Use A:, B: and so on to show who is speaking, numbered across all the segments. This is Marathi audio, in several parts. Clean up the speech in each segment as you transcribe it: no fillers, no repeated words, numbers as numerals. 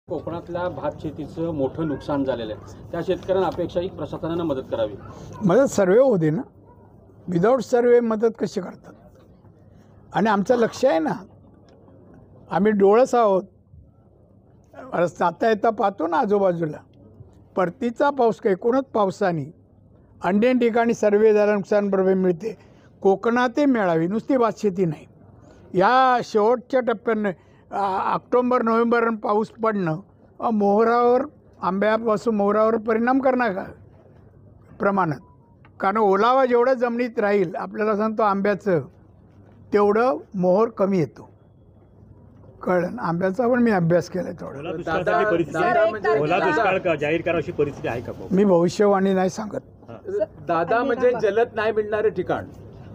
A: कोकणातल्या भात शेतीचं मोठं नुकसान झालेलं आहे. त्या शेतकऱ्यांना अपेक्षा की प्रशासनानं मदत करावी.
B: मदत सर्वे होऊ दे ना. विदाऊट सर्वे मदत कशी करतात? आणि आमचं लक्ष आहे ना, आम्ही डोळस आहोत. जाता येता पाहतो ना आजूबाजूला परतीचा पाऊस काही कोणच पावसाने अन्य ठिकाणी सर्वे झाला, नुकसान भरपाई मिळते. कोकणातही मिळावी, नुसती भात शेती नाही. या शेवटच्या टप्प्यानं ऑक्टोबर नोव्हेंबर पाऊस पडणं मोहरावर, आंब्यापासून मोहरावर परिणाम करणार का प्रमाणात? कारण ओलावा जेवढं जमिनीत राहील, आपल्याला सांगतो आंब्याचं, तेवढं मोहर कमी येतो. कळलं? आंब्याचा पण मी अभ्यास केला थोडा.
C: ओला दुष्काळ जाहीर करावी परिस्थिती आहे का?
B: मी भविष्यवाणी नाही सांगत.
D: दादा, म्हणजे जलद नाही मिळणारे ठिकाण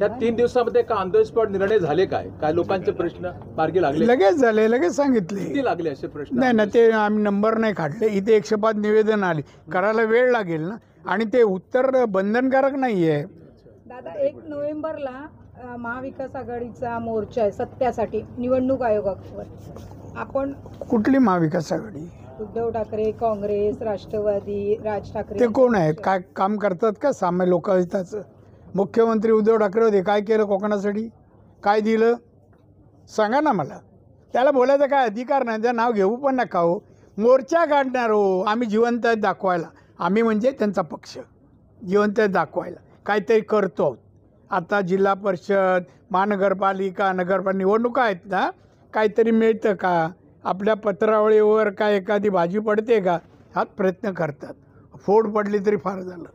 D: या 3 दिवसामध्ये का ऑन द स्पॉट निर्णय झाले? काय लोकांचे प्रश्न मार्गी लागले?
B: लगेच झाले, लगेच सांगितले.
D: किती लागले असे प्रश्न?
B: नाही ना, ते आम्ही नंबर नाही काढले. इथे 105 निवेदन आले, करायला वेळ लागेल ना. आणि ते उत्तर बंधनकारक नाही आहे.
E: दादा, 1 नोव्हेंबरला महाविकास आघाडीचा मोर्चा आहे सत्यासाठी निवडणूक आयोगावर. आपण
B: कुठली महाविकास आघाडी?
E: उद्धव ठाकरे, काँग्रेस, राष्ट्रवादी, राज ठाकरे.
B: ते कोण आहेत? काय काम करतात का सामान्य लोकहिताचं? मुख्यमंत्री उद्धव ठाकरे होते, काय केलं कोकणासाठी? काय दिलं सांगा ना मला. त्याला बोलायचं काय अधिकार नाही. त्या नाव घेऊ पण नका हो. मोर्चा काढणार हो, आम्ही जिवंत आहेत दाखवायला. आम्ही म्हणजे त्यांचा पक्ष जिवंत आहेत दाखवायला काहीतरी करतो आहोत. आता जिल्हा परिषद, महानगरपालिका, नगरपालिका निवडणुका आहेत ना, काहीतरी मिळतं का? आपल्या पत्रावळीवर काय एखादी भाजी पडते का? हाच प्रयत्न करतात. फोड पडली तरी फार झालं.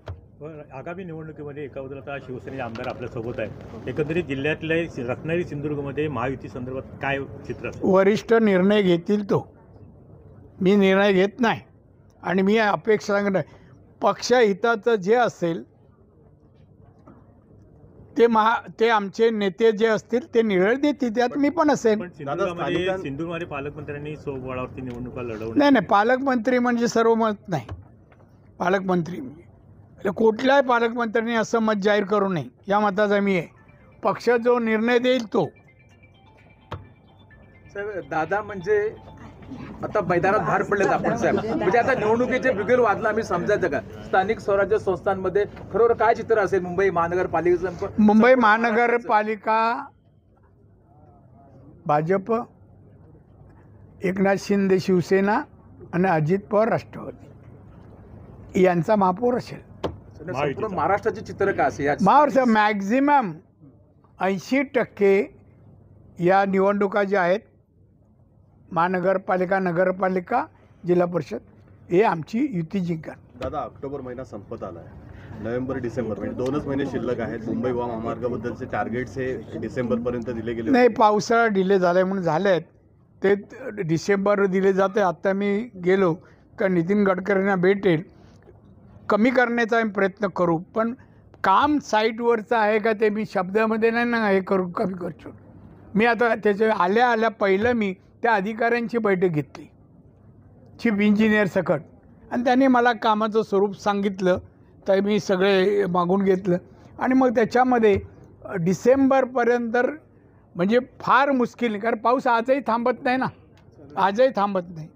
C: आगामी निवडणुकीमध्ये एका बाजूला शिवसेनेचे आमदार आपल्यासोबत आहेत. एकंदरीत जिल्ह्यातल्या रत्नागिरी सिंधुदुर्गमध्ये महायुती संदर्भात काय चित्र असेल?
B: वरिष्ठ निर्णय घेतील तो. मी निर्णय घेत नाही. आणि मी अपेक्षा सांगणार, पक्षहिताचं जे असेल ते आमचे नेते जे असतील ते निर्णय देतील. त्यात मी पण असेल.
C: सिंधुदुर्गमध्ये पालकमंत्र्यांनी सोबळावरती निवडणुका लढवल्या.
B: नाही, पालकमंत्री म्हणजे सर्व मत नाही. पालकमंत्री कुठल्याही पालकमंत्र्यांनी असं मत जाहीर करू नये, या मताचा मी आहे. पक्ष जो निर्णय देईल तो.
D: साहेब, दादा म्हणजे आता मैदानात बाहेर पडलेत आपण साहेब. म्हणजे आता निवडणुकीचे बिगुल वाजला आम्ही समजायचं का? स्थानिक स्वराज्य संस्थांमध्ये खरोखर काय चित्र असेल? मुंबई महानगरपालिकेचं,
B: मुंबई महानगरपालिका भाजप, एकनाथ शिंदे शिवसेना आणि अजित पवार राष्ट्रवादी यांचा महापौर असेल.
D: संपूर्ण महाराष्ट्राचे चित्र काय असेल?
B: महाराष्ट्र मॅक्झिमम 80% या निवडणुका ज्या आहेत, महानगरपालिका, नगरपालिका, जिल्हा परिषद, हे आमची युती जिंकणार.
F: दादा, ऑक्टोबर महिना संपत आला आहे. नोव्हेंबर डिसेंबर म्हणजे 2च महिने शिल्लक आहेत. मुंबई गोवा महामार्गाबद्दलचे टार्गेट्स हे डिसेंबरपर्यंत दिले गेले.
B: नाही, पावसाळा डिले झाला म्हणून झाले आहेत ते. डिसेंबर दिले जाते. आत्ता मी गेलो का नितीन गडकरींना भेटेल. कमी करण्याचा आम्ही प्रयत्न करू, पण काम साईटवरचं आहे का ते मी शब्दामध्ये नाही ना हे करू, कमी करतो. मी आता त्याच्या आल्या पहिलं मी त्या अधिकाऱ्यांची बैठक घेतली, चीफ इंजिनियर सकट, आणि त्यांनी मला कामाचं स्वरूप सांगितलं. तर मी सगळे मागून घेतलं आणि मग त्याच्यामध्ये डिसेंबरपर्यंत म्हणजे फार मुश्किल नाही. कारण पाऊस आजही थांबत नाही ना, आजही थांबत नाही.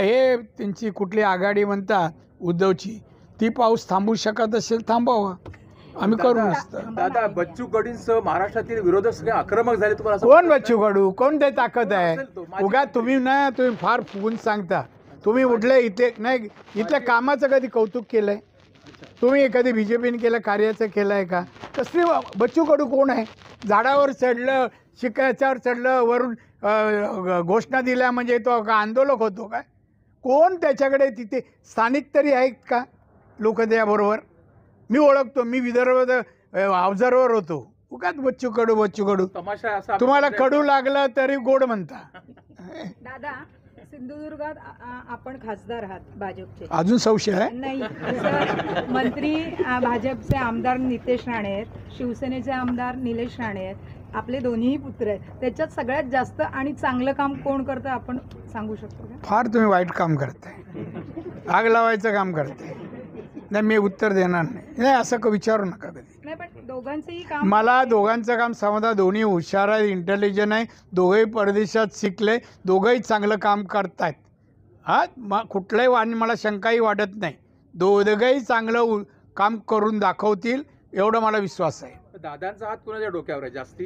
B: हे त्यांची कुठली आघाडी म्हणतात उद्धवची, ती पाऊस थांबू शकत असेल थांबावा, आम्ही करू नसतं.
D: दादा, बच्चू कडूंसह महाराष्ट्रातील विरोधक सगळे आक्रमक झाले. तुम्हाला
B: कोण बच्चू कडू? कोण ते ताकद आहे? उगा तुम्ही फार फुगून सांगता. तुम्ही उठले इथे नाही, इथल्या कामाचं कधी कौतुक केलं आहे? तुम्ही कधी BJPने केलं, कार्याचं केलं आहे का? कसली बच्चू कडू कोण आहे? झाडावर चढलं, शिकायच्यावर चढलं, वरून घोषणा दिल्या म्हणजे तो का आंदोलक होतो काय? कोण त्याच्याकडे? तिथे स्थानिक तरी आहेत का लोक त्याबरोबर? मी ओळखतो, मी विदर्भात ऑब्झर्वर होतो. उगाच बच्चू कडू.
D: तमाशा असा
B: तुम्हाला कडू लागलं तरी गोड म्हणता.
E: दादा, सिंधुदुर्गात आपण खासदार आहात भाजपचे.
B: अजून संशय आहे?
E: नाही, जसं मंत्री भाजपचे आमदार नितेश राणे आहेत, शिवसेनेचे आमदार निलेश राणे आहेत, आपले दोन्हीही पुत्र आहेत. त्याच्यात सगळ्यात जास्त आणि चांगलं काम कोण करतं आपण सांगू शकतो का?
B: फार तुम्ही वाईट काम करताय, आग लावायचं काम करताय. नाही, मी उत्तर देणार नाही. असं विचारू नका कधी.
E: नाही, पण दोघांचंही काम,
B: मला दोघांचं काम समजा. दोन्ही हुशार आहे, इंटेलिजंट आहे, दोघंही परदेशात शिकले, दोघंही चांगलं काम करतायत. कुठलंही आणि मला शंकाही वाटत नाही. दोघंही चांगलं काम करून दाखवतील एवढं मला विश्वास आहे.
D: दादांचा हात कुणाच्या डोक्यावर आहे जास्ती?